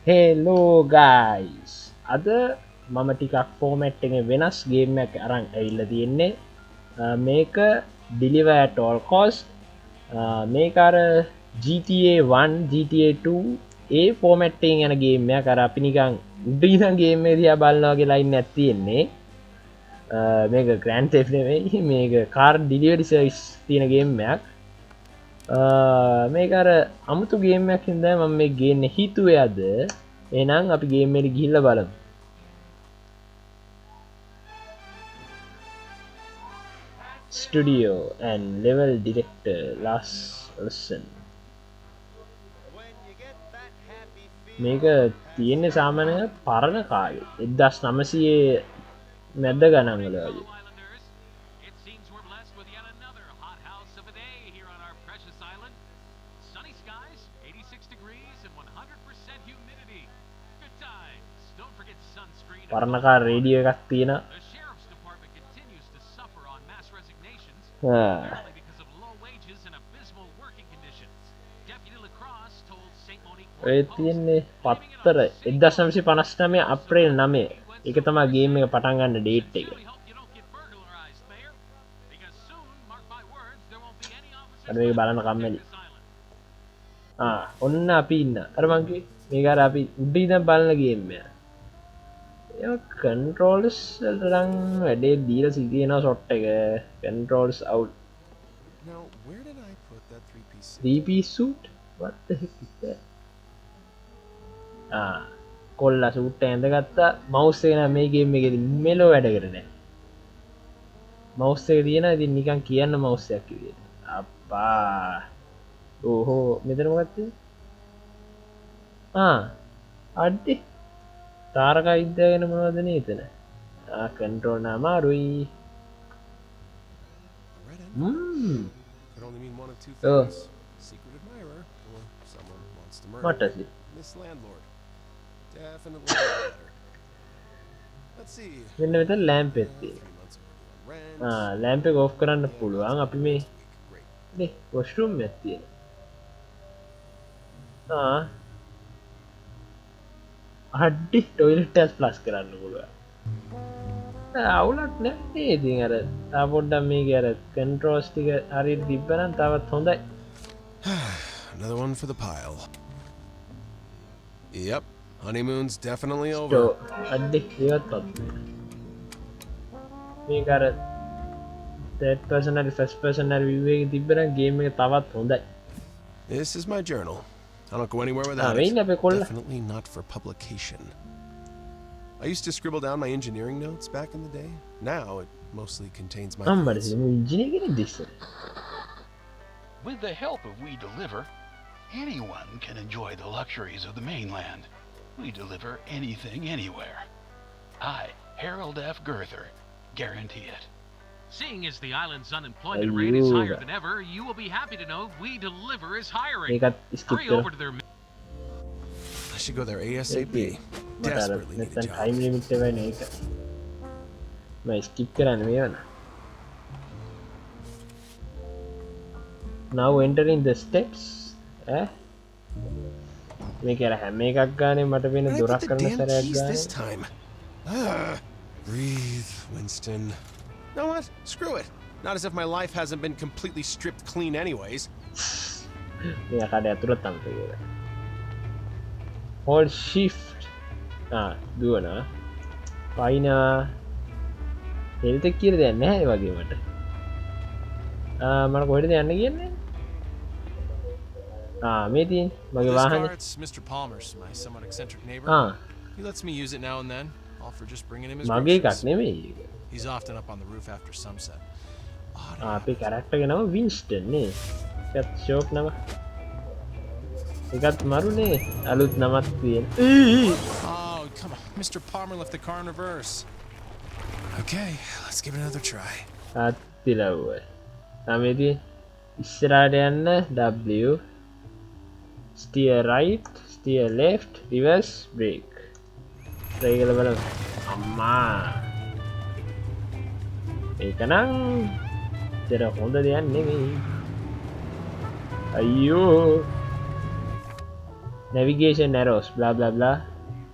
Hello guys අද මම ටිකක් ෆෝමැට් එක වෙනස් ගේම්මක් අරන් ඇවිල්ල තියෙන්නේ මේක ඩිලිවටෝල් කොස් මේකර GTA1 GTA2 ඒ ෆෝමැට්ටෙන් යන ගේම්ය කර අපි නිකං උඩීනගේම දිහා බලන්නවාගේ ලයින් ඇත්තියෙන්නේ මේක ග්‍රන්් තෙෆ්නෙවෙයි මේක කාර් ඩිලිවරි සර්විස් තියෙන ගේම්මයක් මේකර අමුතු ගේමයක් හිද මම මේ ගේන්න හිතුවේ අද එනම් අපි ගේම්මට ගිල්ල බලමු ස්ටඩියෝ ඇන් ලෙවල් ඩිරෙක්ටර් ලාස් ලසන් මේක තියෙන්නේ සාමානය පරණ කාලේ 1900 මැද්ද ගණන්වලගේ පරණකා රේඩිය එකක් තියෙන ඔය තියෙන්නේ පත්තර 1959 අප්‍රේල් 9 එක තමා ගේම් එක පටන් ගන්න ඩේට් එක අර මේක බලන්න කම්මැලි ඔන්න අපි ඉන්න අර මංගේ මේකර අපි උඩ ඉඳන් බලන ගේම් එක කන්ට්‍රෝල්ස් රං වැඩේ දීල සිතියෙන සොට් එක controls අවු් 3piece suit what the heck is that කොල්ල සූට්ට ඇඳ ගත්තා මවස්සේන මේ ගේම් එකෙද මෙලෝ වැඩ කරන මවස්සේ තියෙන ඉතින් නිකන් කියන්න මවස්සයක් කිය අපා ඕහෝ මෙතරමගත්තේ අඩ්ඩි තාරක ඉද්දගෙන මොනවදන එතන කන්ට්‍රෝල් අමාරුයි මටසි වෙන්න වෙත ලෑම්ප ඇත්ති ලෑම්ප ගෝ් කරන්න පුළුවන් අපි මේ වොස්ටරුම් ඇත්තියෙන අඩ්ඩි ටොයිලටස් ප්ලස් කරන්න පුළුව අවුලක් නැේ ඉතින් අර තාපොඩ්ඩම් මේ අර කන්ට්‍රෝස් ටික හරි තිබ්බනම් තවත් හොඳයි Another one for the pile. Yep, honeymoon's definitely over. අඩ්ඩි ඒවත් පත් මේ කර third person හරි first person හරි view එක තිබ්බනම් ගේම් එක තවත් හොඳයි. This is my journal. I don't go anywhere without it. Definitely not for publication. I used to scribble down my engineering notes back in the day. Now it mostly contains my With the help of We Deliver, anyone can enjoy the luxuries of the mainland. We deliver anything, anywhere. I, Harold F. Girther, guarantee it. Seeing as the island's unemployment rate is higher than ever, you will be happy to know We Deliver is hiring. Hurry over to their... I should go there ASAP. Desperately need a job. Time limit වෙන එක. මම skip කරන්න මේවන. Now entering the steps. මේක අර හැම එකක් ගානේ මට වෙන දොරක් කරන සැරයක් ගානේ. Breathe, Winston. You know what? Screw it. Not as if my life hasn't been completely stripped clean anyways. මේක කඩේ අතුරත් තමයි ඒක. Hold shift. දුවනවා. පයින්නවා. හෙල්ත් එක කියලා දෙයක් නැහැ වගේ මට. මම කොහෙද යන්න කියන්නේ? මේ තියෙන මගේ වාහනේ. Mr. Palmer's, my somewhat eccentric neighbor. He lets me use it now and then, all for just bringing him his මගේ එකක් නෙමෙයි ඒක. He's often up on the roof after sunset. අපේ කැරක්ටර් එක නම වින්ස්ටන් නේ. ඒකත් ෂෝක් නම. ඒකත් මරුනේ අලුත් නමක් තියෙන. Oh, come on. Mr. Palmer left the car in reverse. Okay, let's give it another try. අත්තිලව්ව. තමේදී ඉස්සරහට යන්න W steer right, steer left, reverse, brake. try කරලා බලමු. අම්මා ඒක නම් තේර හොඳ දෙයක් නෙමෙයි අයියෝ navigation arrows blah blah blah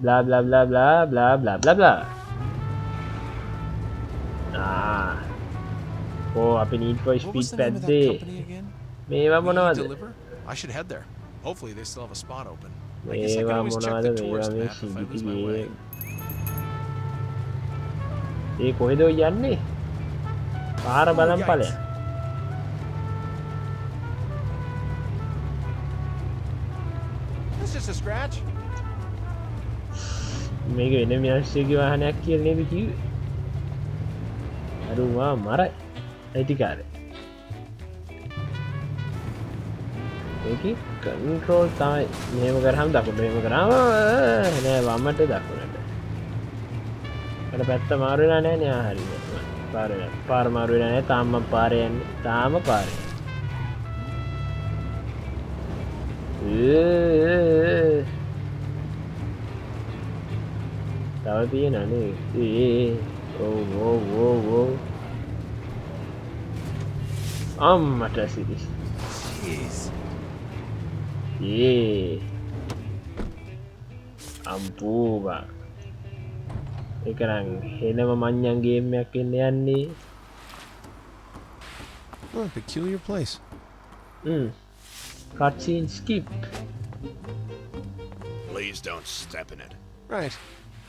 blah blah blah blah blah blah blah blah oh අපි need for speed පැද්දේ මේවා මොනවද I should head there. Hopefully they still have a spot open. මේවා මොනවද මේවා මේ සිගිටිගේ ඒ කොහෙද යන්නේ පාර බලන් ඵලයක් It's just a scratch. මේක වෙන මිනිස්සුගේ වාහනයක් කියලා නේද කිව්වේ අරුවා මරයි අයිතිකාරය ඒකේ කන්ට්‍රෝල් තමයි මෙහෙම කරාම දකුණට මෙහෙම කරාම නෑ වමට දකුණට අර පැත්ත මාරු වෙලා නෑ නේ හරියට පාර මාරු වෙලා නෑ තාම මම පාරේ යන්නේ තාම පාරේ තව තියෙනනේ ඕ අම්මට සිරිස් අම්පූවා එකනම් හෙනම මඤ්ඤන් ගේම් එකක් එන්න යන්නේ Oh, peculiar place. Cutscene skip. Please don't step in it. Right.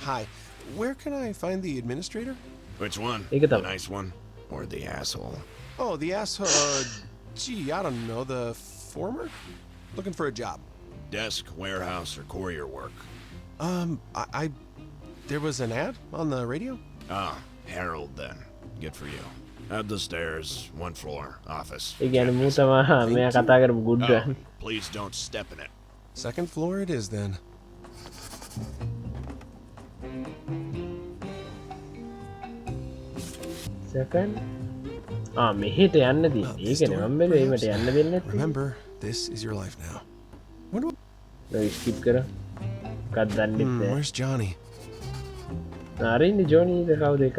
Hi. Where can I find the administrator? Which one? Take it The up. nice one or the asshole? Oh, the asshole. Gee, I don't know. The former? Looking for a job. Desk, warehouse, or courier work? I there was an ad on the radio? Ah, Harold then. Good for you. At the stairs, one floor, office. ඒ කියන්නේ මූ තමයි මෙයා කතා කරපු good Oh, one. please don't step in it. Second floor it is then. Second. මෙහෙට යන්න තියෙන්නේ. ඒකනේ මම බැලුවේ එීමට යන්න දෙන්නේ නැත්තේ. Remember, this is your life now. Wonder what... ඔය skip කර. මොකක්ද දන්නේ නැහැ. Where's Johnny? අරින්නේ ජොනීද කවුද එක?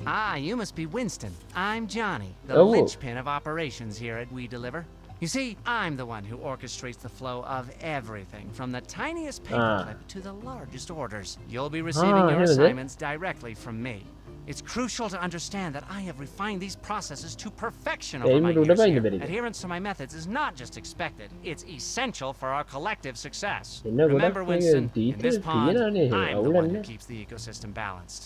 Ah, you must be Winston. I'm Johnny, the Oh. linchpin of operations here at We Deliver. You see, I'm the one who orchestrates the flow of everything, from the tiniest paperclip to the largest orders. You'll be receiving your here it is. assignments directly from me. It's crucial to understand that I have refined these processes to perfection over my Hey, years you here. don't know. Adherence to my methods is not just expected, it's essential for our collective success. එන්න Remember, ගොඩක් Winston, in detail this pond, තියෙනනේ I'm the අවුලක් one who නෑ. keeps the ecosystem balanced.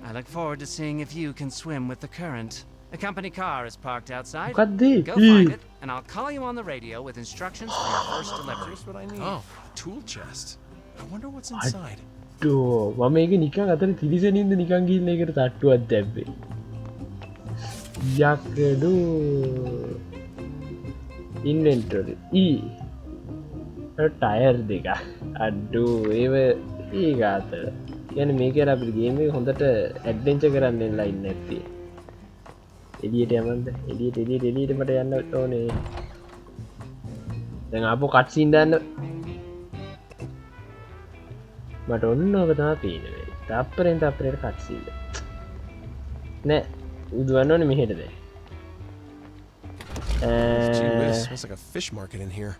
I look forward to seeing if you can swim with the current. A company car is parked outside. මොකක්ද? Go find it, and I'll call you on the radio with instructions for your first delivery. Just what I need. Oh. A tool chest. I wonder what's inside. මම ඒක නිකන් අතන තිරිසනින්ද නිකන් ගිහින් ඒකට තට්ටුවක් දැම්බේ. යකඩු ඉන්වෙන්ටරි tyre දෙක අඩ්ඩු ඒව ඒ ගාතර කියන්නේ මේක අපිට ගේම් එක හොඳට ඇඩ්වෙන්චර් කරන්න එලා ඉන්නේ නැත්තේ. එළියට යමන්ද එළියට මට යන්න ඕනේ. දැන් ආපහු කට් සීන් දාන්න මට ඔන්න ඔබ තමයි පේන්නේ. තප්පරෙන් තප්පරයට කට් සීන්. නෑ උදවන්න ඕනේ මෙහෙට දැන්. Gee whiz, smells like a fish market in here.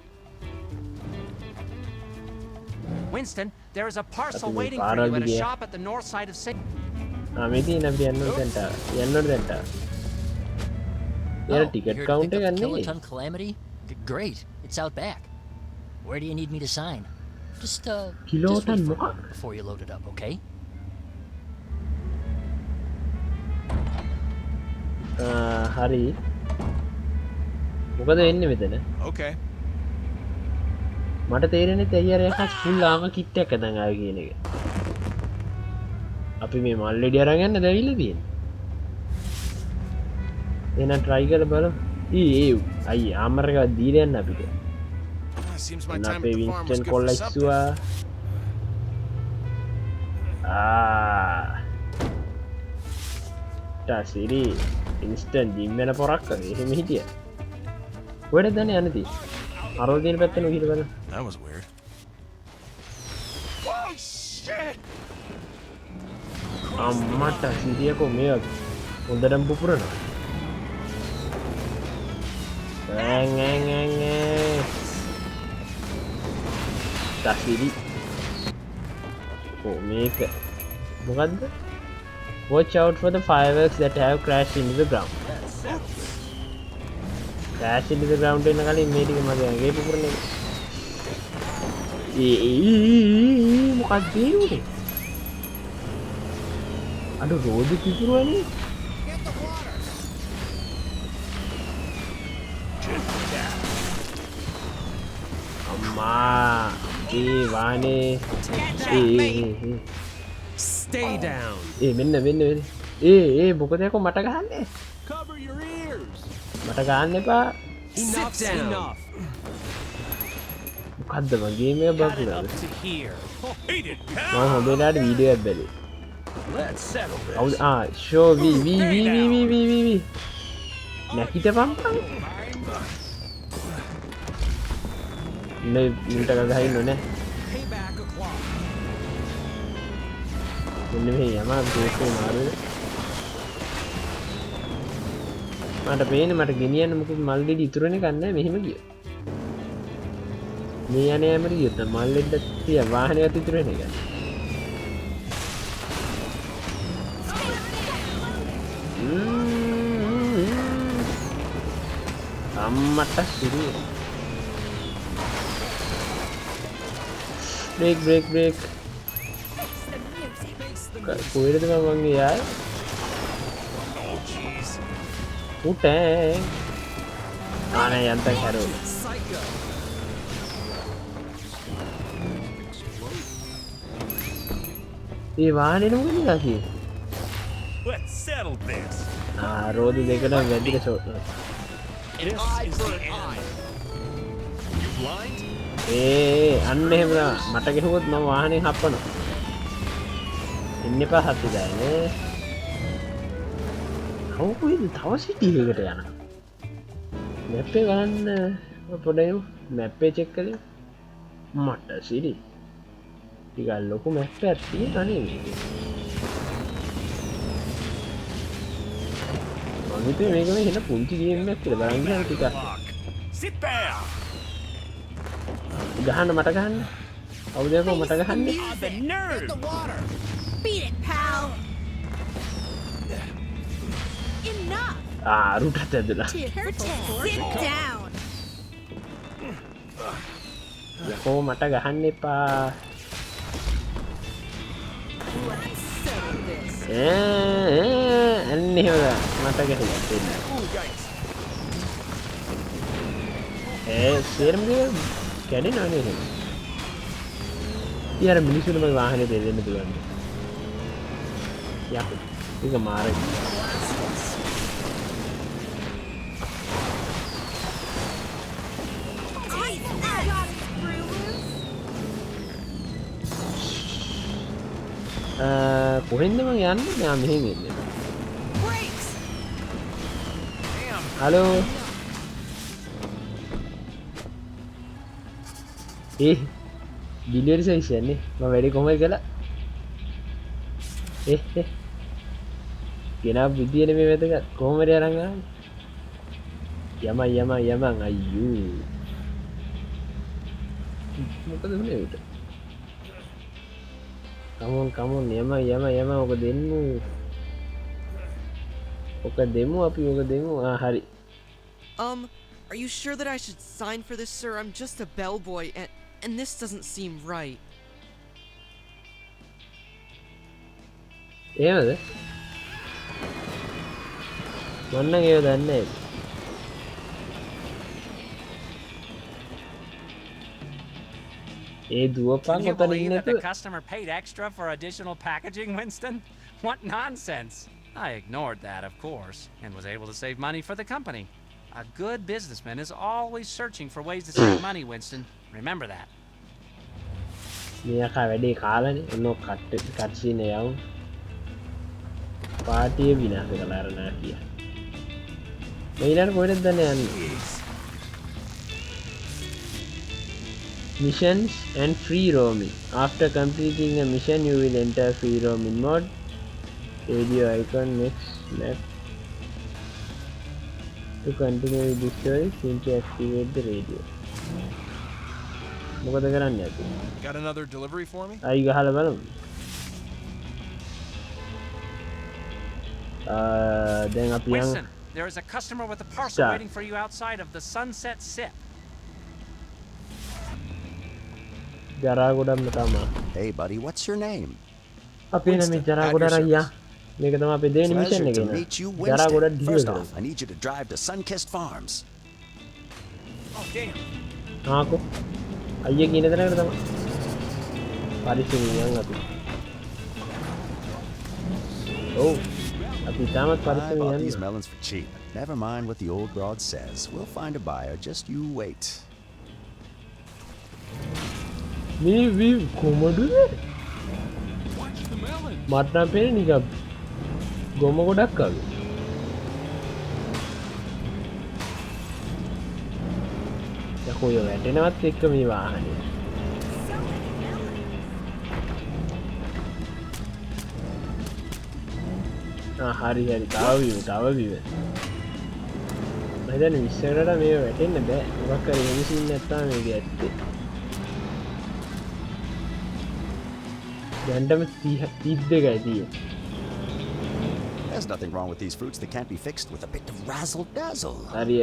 Winston, there is a parcel That's a waiting for you at a idea. shop at the north side of St. මේ තියෙන අපිට යන්න ඕන දැන්ට. යාර ටිකට් කවුන්ට් එක ගන්නේ. Kiloton Calamity? Great. It's out back. Where do you need me to sign? Just Kiloton wait for a මොකක්? moment before you load it up, okay? හරි. මොකද වෙන්නේ මෙතන? Okay. මට තේරෙන්නේ ඇයි අර යකස් ෆුල් ආම කිට් එකක් හදන් ආවේ කියන එක. අපි මේ මල්ලෙඩි අරන් යන්න දැවිලා තියෙන්නේ. එහෙනම් try කරලා බලමු. අයි ආමර් එක දීලා යන්න අපිට. Seems my එන්න time අපේ at the farm was Winston good for කොල්ලස්සුවා. ටසිරි ඉන්ස්ටන් ජිම් වෙන පොරක් වගේ එහෙම හිටිය. ඔයද දැන් යන්නේ තියෙන්නේ. අරවල තියෙන පැත්තේ නෙවෙයි බලන්න. That was weird. Oh, shit! අම්මට සිරියකෝ මේ හොඳටම පුපුරනවා. සිරි මේක මොකක්ද watch out for the fireworks that have crashed into the ground crash into the ground එන්න කලින් මේ ටික මගේ ඇඟේ පුපුරන එක මොකක්ද උනේ අර රෝද පිපුරුවනේ අම්මා ඒ වානේ Stay down. මෙන්න මොකද යකෝ මට ගහන්නේ Cover your ears. මට ගහන්න එපා Enough. Enough. මොකද්ද මගේ මේ බග්ගුණාද Up to here. මම හොඳට වීඩියෝ එකක් බැලුවා Let's settle this. show වී නැකිටපම් නේ මුන්ට ගහන්න ඕනේ Payback o'clock. මෙන්න මේ යම බ්‍රේකේ මාරුද මට පේන්නේ මට ගෙනියන්න මොකද මල් දෙඩි ඉතුරුනේ කන්නේ මෙහෙම ගියා මේ යන්නේ යමර ගියොත් මල් දෙඩ තිය වාහනයක් ඉතුරුනේ ගන්න අම්මට සිරිය break කොහෙද මම ගියා උටේ ආනේ යන්තම් කරෝ ඒ වාහනේ නෝ ගියා කී Let's settle this. රෝද දෙකට වැඩිද shot This is the end. You blind? අන්න එහෙම මට ගෙහුවොත් මම වාහනේ හප්පනවා ඉන්න එපා හත්ති දාන්නේ කොහෙද තව සිටි එකකට යන මැප් එක ගන්න පොඩ්ඩක් මැප් එක චෙක් කරලා මට සිටි ටිකක් ලොකු මැප් එකක් තියෙනවා නේ මේකේ මම හිතුවේ මේක මේ හින පුංචි ගේම් එකක් කියලා බලන් ගියා ටිකක් Sit back. ගහන්න මට ගහන්න කවුද යකෝ මට ගහන්නේ The nerve. Beat it, pal. Enough. රුටත් ඇදලා Sit down. යකෝ මට ගහන්න එපා Let's settle this. අන්න එහෙම මට ගහලා දෙන්න සේරම්ගේ කැඩෙනවා නේද යාර මිනිස්සුන්ට මගේ වාහනේ දෙන්න පුළුවන් යකෝ ඒක මාරයි කොහෙන්ද මම යන්නේ මම මෙහෙම ඉන්නේ හලෝ ඩිලිවරි සර්විස් යන්නේ මම වැඩි කොහොමද කළා ගෙනාව විදිය නෙමෙයි වැදගත් කොහොමද අරන් ආන්නේ යමන් අයියෝ මොකද උනේ උට කමොන් යමන් ඔක දෙන්නු ඔක දෙමු අපි ඔක දෙමු හරි are you sure that I should sign for this, sir? I'm just a bellboy, and this doesn't seem right. එහෙමද? මොන්න ඒව දන්නේ Can you believe that the customer paid extra for additional packaging, Winston? What nonsense! I ignored that, of course, and was able to save money for the company. A good businessman is always searching for ways to save money, Winston. Remember that. Mia ka වැඩි කාලනේ ඔන්න cut scene එක යවමු. පාටිය විනාශ කළා අර නාකියා. මේ ඊළඟ කොහෙද දන්නේ යන්නේ? Missions and free roaming. After completing a mission, you will enter free roaming mode. Radio icon next map. To continue with the story, simply activate the radio. මොකද කරන්න ඇති Got another delivery for me? අයි ගහලා බලමු දැන් අපි යන් Winston, there is a customer with a parcel Stop. waiting for you outside of the Sunset Sip. ජරා ගොඩක්ම තමා Hey buddy, what's your name? අපේ නම ජරා ගොඩ රයියා මේක තමයි අපේ දෙවෙනි මිෂන් Pleasure එක to meet you, ජරා ගොඩ Winston. ඩිලිවර් First කරනවා off, I need you to drive to Sunkissed Farms. Oh, damn. ආකෝ අයියේ කියන තැනකට තමයි පරිස්සමින් යන් අපි ඔව් අපි තාමත් I පරිස්සමින් bought යන්න these melons for cheap. Never mind what the old broad says. We'll find a buyer. Just you wait. මේ කොමඩුද මට නම් පේන්නේ නිකන් ගොම ගොඩක් වගේ යකෝ ඔය වැටෙනවත් එක්ක මේ වාහනේ හරි හරි තව විව මම හිතන්නේ 20කට මේ වැටෙන්න බෑ මොකක් හරි මිසින් නැත්නම් මේක ඇත්තේ දැන්ටම 32යි තියෙන්නේ There's nothing wrong with these fruits that can't be fixed with a bit of razzle dazzle. හරි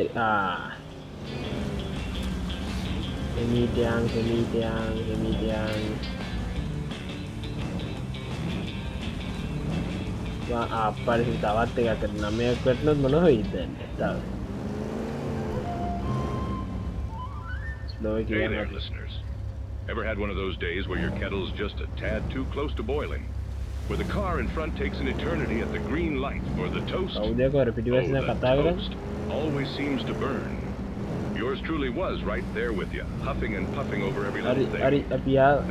Hemitian අපරි තවත් එකක් කරනවා මේක වැටුනොත් මොන වෙයිද දැන් තව Hey there, listeners. Ever had one of those days where your kettle's just a tad too close to boiling? Where the car in front takes an eternity at the green light, or the toast, the toast always seems to burn. Yours truly was right there with you, huffing and puffing over every little thing.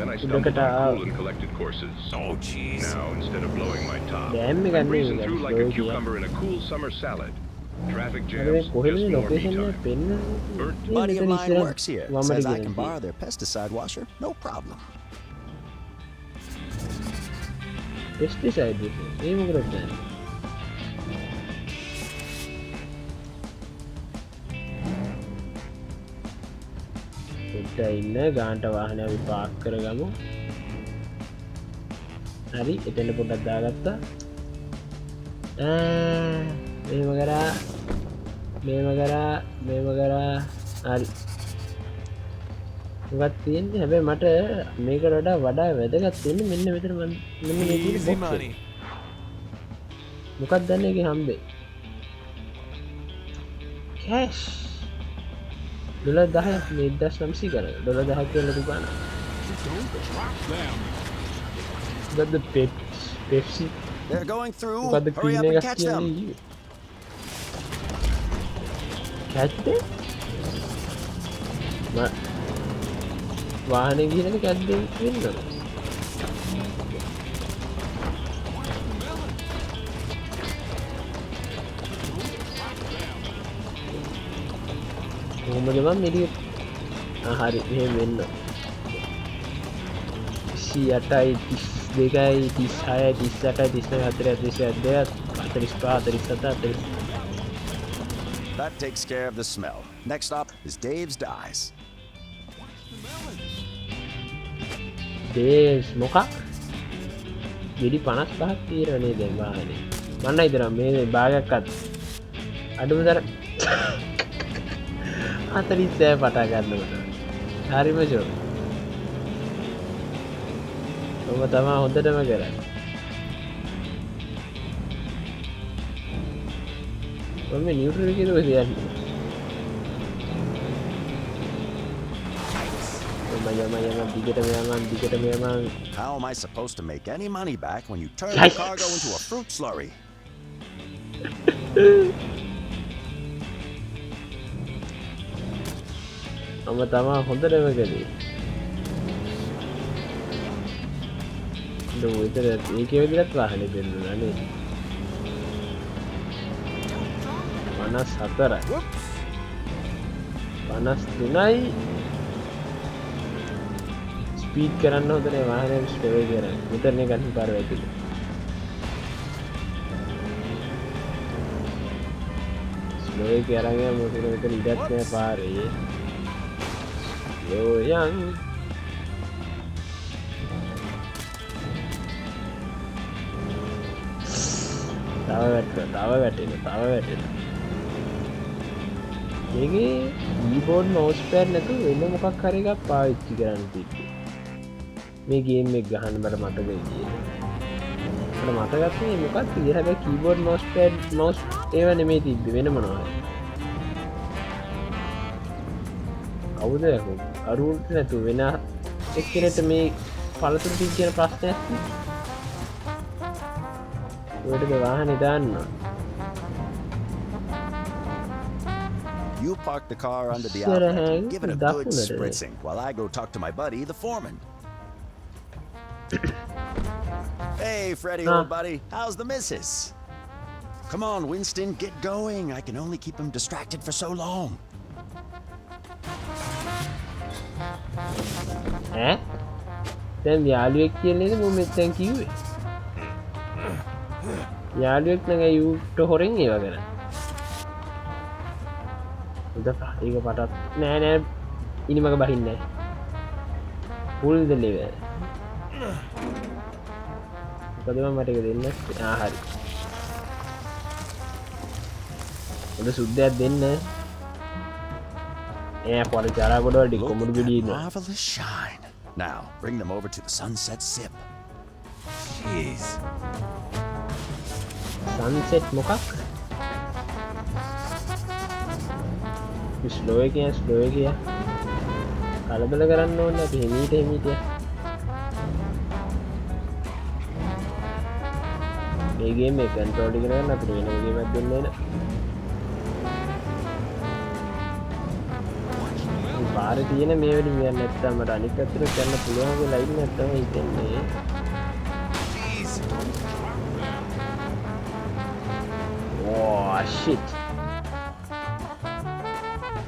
Then I stumbled on cool and collected courses. Oh, jeez. Now, instead of blowing my top, I'm breezing through like a cucumber in a cool summer salad. Traffic jams, just more me time. Buddy of mine works here. Says I can borrow their pesticide washer. No problem. Pesticide? Hey, මොකද ඉන්න ගාන්ට වාහනය අපි Park කරගමු හරි එතන පොඩ්ඩක් දාගත්තා මේව කරා හරි මොකක්ද තියෙන්නේ හැබැයි මට මේකට වඩා වැදගත් වෙන්නේ මෙන්න මෙතන මෙන්න මේ තියෙන බොක්ස් එක මොකක්ද දන්නේ ඒකේ හම්බේ කැෂ් $10 මේ 1900 කරා $10 කියලා දුගාන But the Pepsi They're going through. But the Hurry up and catch them. Catch them? වාහනේ ගිහලා catch them වෙන්නද? කොහොමද මම මෙලිය හරි එහෙම වෙන්න 28යි 32යි 36යි 38යි 39යි 40යි 45 That takes care of the smell. Next up is Dave's Dyes. Dave's මොකක්? ගෙඩි 55ක් తీරනේ දැන් වාහනේ. මන්න හිතනවා මේ භාගයක්වත් අඩුමතර 40 පටා ගන්නකොට. හරිම ජෝ. ඔබ තමයි හොඳටම කරන්නේ. ඔන්න නියුට්‍රල් එකේ දුක තියන්නේ. How am I supposed to make any money back when you turn the cargo into a fruit slurry? ඔබ තමයි හොඳටම කරේ. විතර ඒකේ විදිහට වාහනේ දෙන්නුනා නේ 54යි 53යි ස්පීඩ් කරන්න හොඳ නේ වාහනේ ස්ලෝ කරන්න මෙතන ගන්න පාර වැටිලා ස්ලෝ කරන්නේ මොකද මෙතන ඉඩක් නෑ පාරේ ස්ලෝ යන් මේකේ keyboard mousepad නැතුව වෙන මොකක් හරි එකක් පාවිච්චි කරන්න තිබ්බේ මේ ගේම් එක ගහන්න මට මතකයි කියලා මට මතකත් නේ මොකක්ද කියලා හැබැයි keyboard mousepad mouse ඒව නෙමෙයි තිබ්බේ වෙන මොනවා හරි කවුද අරුන්ට නැතුව වෙන එක්කෙනෙක්ට මේ පළතුරු ටික කියන ප්‍රශ්නයක් ඔයටද වාහනේ දාන්නවා You park the car under the outlet, give it a good spritzing while I go talk to my buddy, the foreman. Hey, Freddy, old buddy, how's the missus? Come on, Winston, get going. I can only keep him distracted for so long. දැන් යාළුවෙක් කියන්නේ මම මෙතෙන් කිව්වේ යාළුවෙක් නම් යූට හොරෙන් ඒව කරන්නේ ඒක පටත් නෑ නෑ ඉනිමක බහින්නේ පුල් දෙලෙව මොකද මට ඒක දෙන්න හරි ඔබ සුද්දයක් දෙන්න පොඩි ජරා ගොඩ වලට කොමුඩු ගෙඩි ඉන්නවා Marvelous shine. Now, bring them over to the Sunset Sip. Jeez. Sunset මොකක්? ස්ලෝ එක කලබල කරන්න ඕනේ අපි හිමීට මේ ගේම් එක කන්ට්‍රෝල් එක කරන්න අපිට වෙන ගේම් එකක් දෙන්න ඕනේ පාරේ තියෙන මේ වෙලින් යන්න නැත්තම් මට අනිත් පැත්තට යන්න පුළුවන් වෙලා ඉන්නේ නැත්තම් හිතෙන්නේ Oh shit.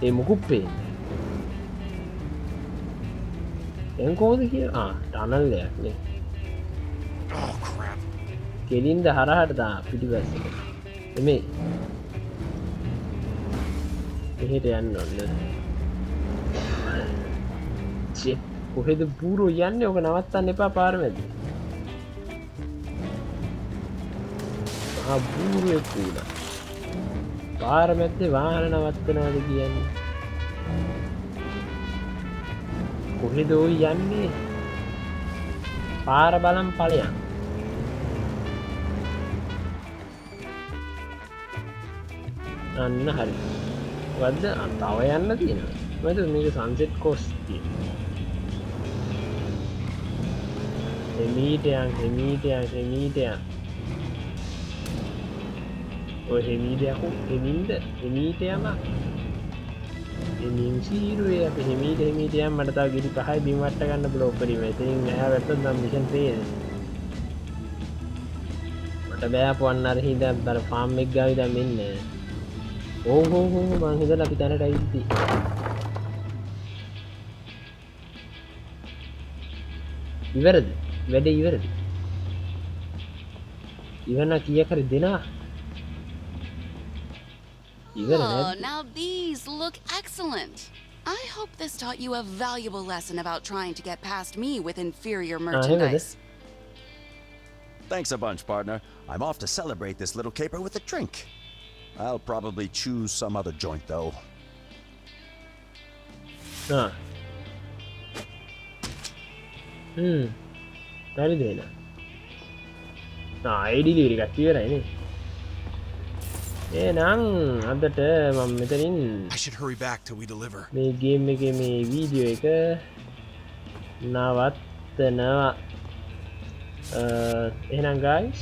ඒ මොකුත් පේන්නේ. එන් කොහොමද කියලා? ටනල් එකක් නේ. Oh crap. කෙලින්ද හරහට දා පිටිපස්සට. එමේ. එහෙට යන්න ඕනේ. චේ කොහෙද බූරෝ යන්නේ? ඔක නවත්තන්න එපා පාර මැද. බූරුවෙක් වුණා. පාර මැද්දේ වාහන නවත්තනවාද කියන්නේ? කොහෙද ඔය යන්නේ? පාර බලන් ඵලයන්. අන්න හරි. වද්ද තව යන්න තියෙනවා. මොකද මේක සන්සෙට් කෝස්ට් තියෙනවා. එමීට යන්. ඔය හෙමීට යකෝ හෙමීට යම එමින් සීරුවේ අපි හෙමීට යම් මට තව ගිරි 5යි බිම් වට ගන්න බ්ලොක් කරේ මේ ඉතින් එහා වැට්ටොත් නම් මිෂන් ෆේල් මට බෑ පොන්න අර හින්දා අර ෆාම් එක ගාවි දැන් මෙන්න ඕ මං හිතලා අපි තැනට ඇවිත්ටි ඉවරද වැඩේ ඉවරද ඉවරන කීයක් හරි දෙනවා Oh, now these look excellent. I hope this taught you a valuable lesson about trying to get past me with inferior merchandise. Thanks a bunch, partner. I'm off to celebrate this little caper with a drink. I'll probably choose some other joint, though. Very good. I delivery got here, I අදට මම මෙතනින් I should hurry back till we deliver. මේ game එකේ මේ video එක නවත්තනවා. එහෙනම් guys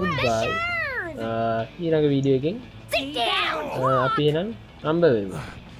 goodbye. ඊළඟ video එකෙන් අපි එහෙනම් හම්බ වෙමු.